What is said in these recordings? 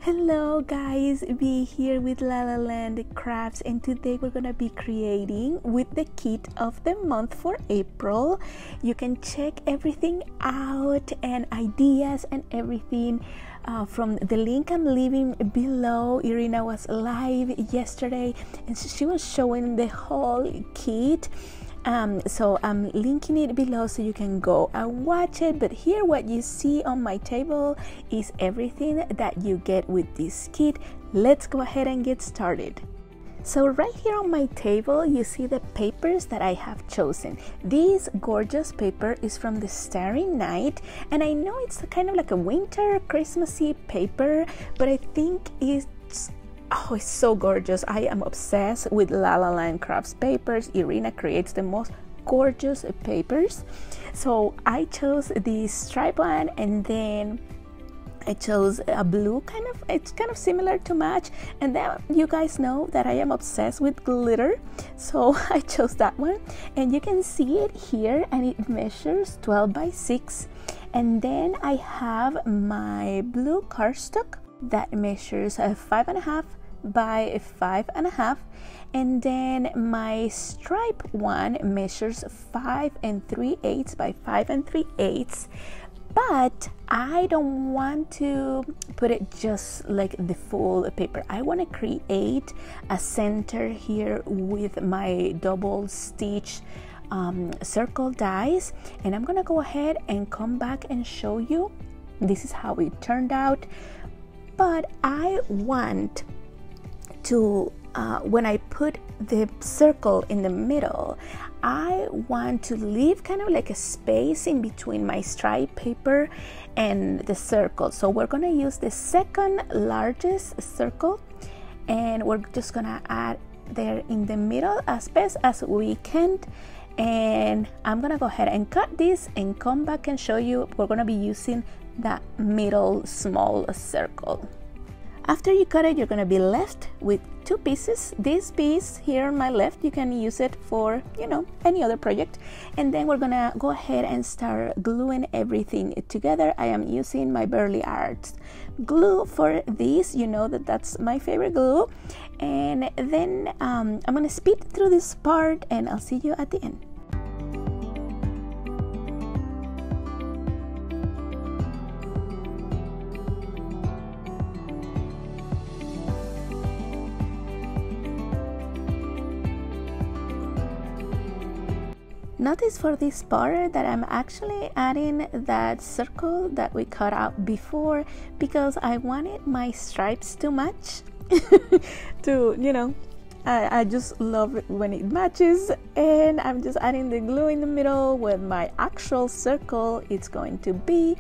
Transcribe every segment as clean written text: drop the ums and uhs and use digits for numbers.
Hello guys, be here with lalalandcrafts, and today we're gonna be creating with the kit of the month for April. You can check everything out and ideas and everything from the link I'm leaving below. Irina was live yesterday and she was showing the whole kit. So I'm linking it below so you can go and watch it. But here what you see on my table is everything that you get with this kit. Let's go ahead and get started. So right here on my table you see the papers that I have chosen. This gorgeous paper is from the Starry Night, and I know it's kind of like a winter Christmassy paper, but I think it's so gorgeous. I am obsessed with lalalandcrafts papers. Irina creates the most gorgeous papers. So I chose the stripe one, and then I chose a blue it's kind of similar to match. And then you guys know that I am obsessed with glitter, so I chose that one, and you can see it here, and it measures 12 by 6. And then I have my blue cardstock that measures 5.5 by 5.5, and then my stripe one measures 5 3/8 by 5 3/8. But I don't want to put it just like the full paper. I want to create a center here with my double stitch circle dies, and I'm gonna go ahead and come back and show you. This is how it turned out. But I want to when I put the circle in the middle, I want to leave kind of like a space in between my stripe paper and the circle. So we're gonna use the second largest circle, and we're just gonna add there in the middle as best as we can. And I'm gonna go ahead and cut this and come back and show you. We're gonna be using that middle small circle. After you cut it, you're gonna be left with two pieces. This piece here on my left, you can use it for, any other project. And then we're gonna go ahead and start gluing everything together. I am using my Burley Arts glue for this. You know that's my favorite glue. And then I'm gonna speed through this part, and I'll see you at the end. Notice for this part that I'm actually adding that circle that we cut out before, because I wanted my stripes to match. I just love it when it matches, and I'm just adding the glue in the middle where my actual circle is going to be,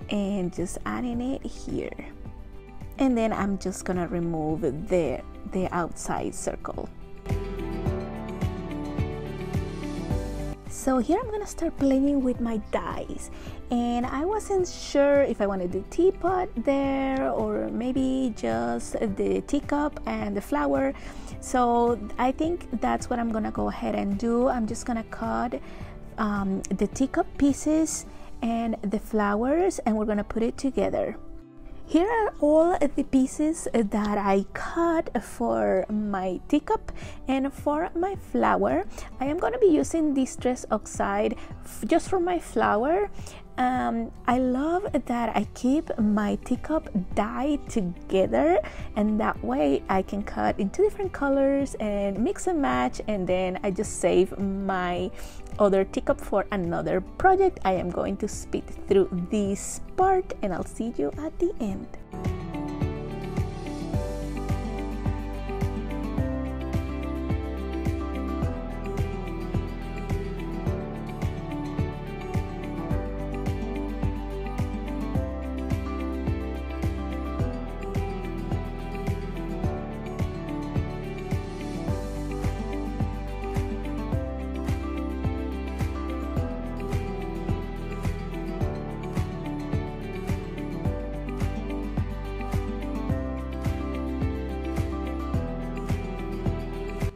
and just adding it here. And then I'm just gonna remove the outside circle. So here I'm gonna start playing with my dies, and I wasn't sure if I wanted the teapot there or maybe just the teacup and the flower. So I think that's what I'm gonna go ahead and do. I'm just gonna cut the teacup pieces and the flowers, and we're gonna put it together. Here are all the pieces that I cut for my teacup and for my flower. I am going to be using Distress Oxide just for my flower. I love that I keep my teacup die together, and that way I can cut into different colors and mix and match, and then I just save my other teacup for another project. I am going to speed through this part, and I'll see you at the end.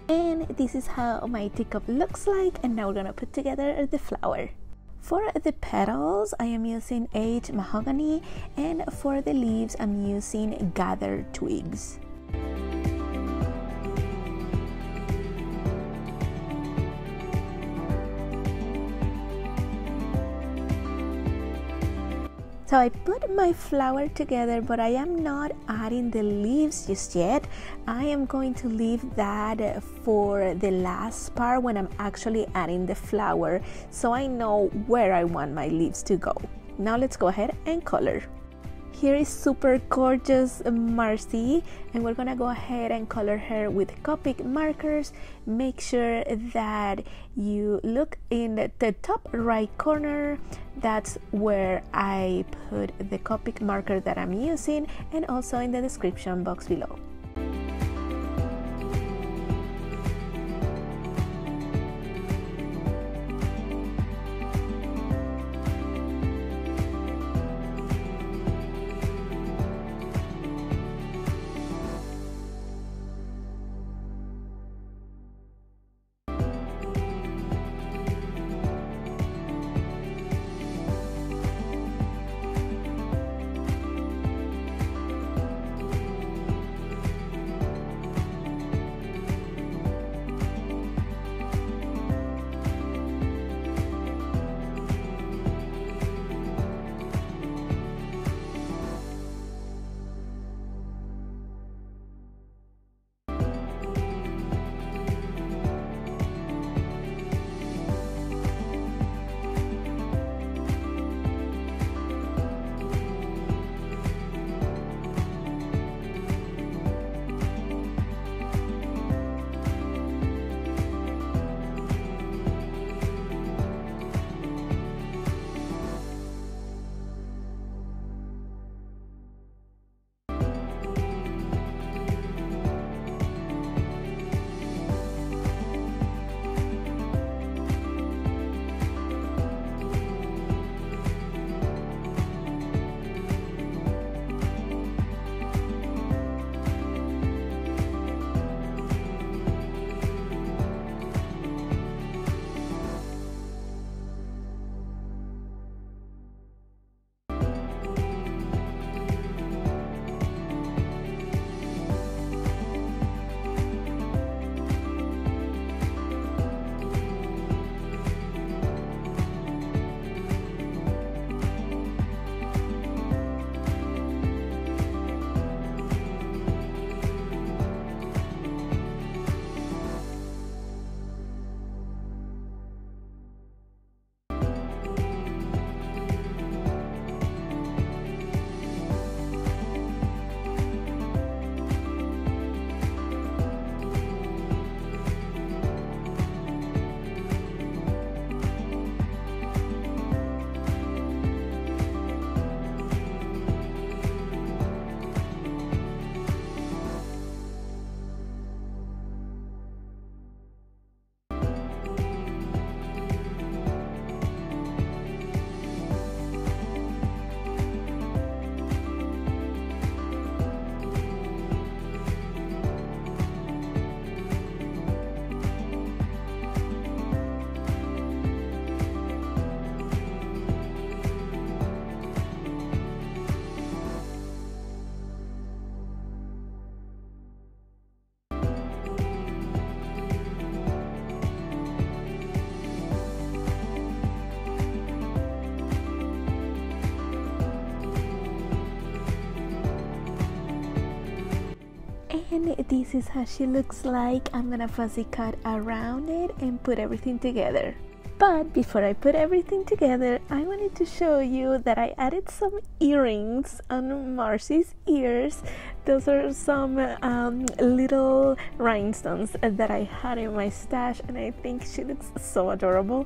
And this is how my teacup looks like, and now we're gonna put together the flower. For the petals, I am using aged mahogany, and for the leaves, I'm using gathered twigs. So I put my flower together, but I am not adding the leaves just yet. I am going to leave that for the last part when I'm actually adding the flower, so I know where I want my leaves to go. Now let's go ahead and color. Here is super gorgeous MARCI, and we're gonna go ahead and color her with COPIC markers. Make sure that you look in the top right corner. That's where I put the COPIC marker that I'm using, and also in the description box below. And this is how she looks like. I'm gonna fussy cut around it and put everything together. But before I put everything together, I wanted to show you that I added some earrings on MARCI's ears. Those are some little rhinestones that I had in my stash, and I think she looks so adorable.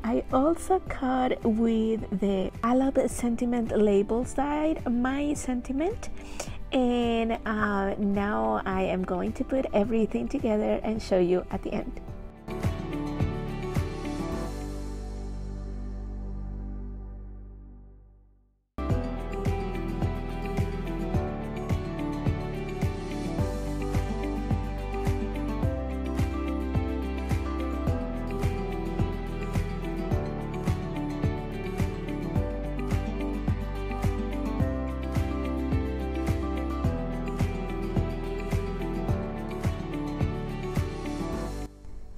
I also cut with the I Love Sentiment label side, my sentiment. And now I am going to put everything together and show you at the end.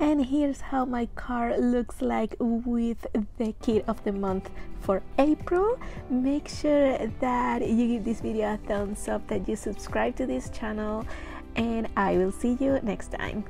And here's how my card looks like with the kit of the month for April. Make sure that you give this video a thumbs up, that you subscribe to this channel, and I will see you next time.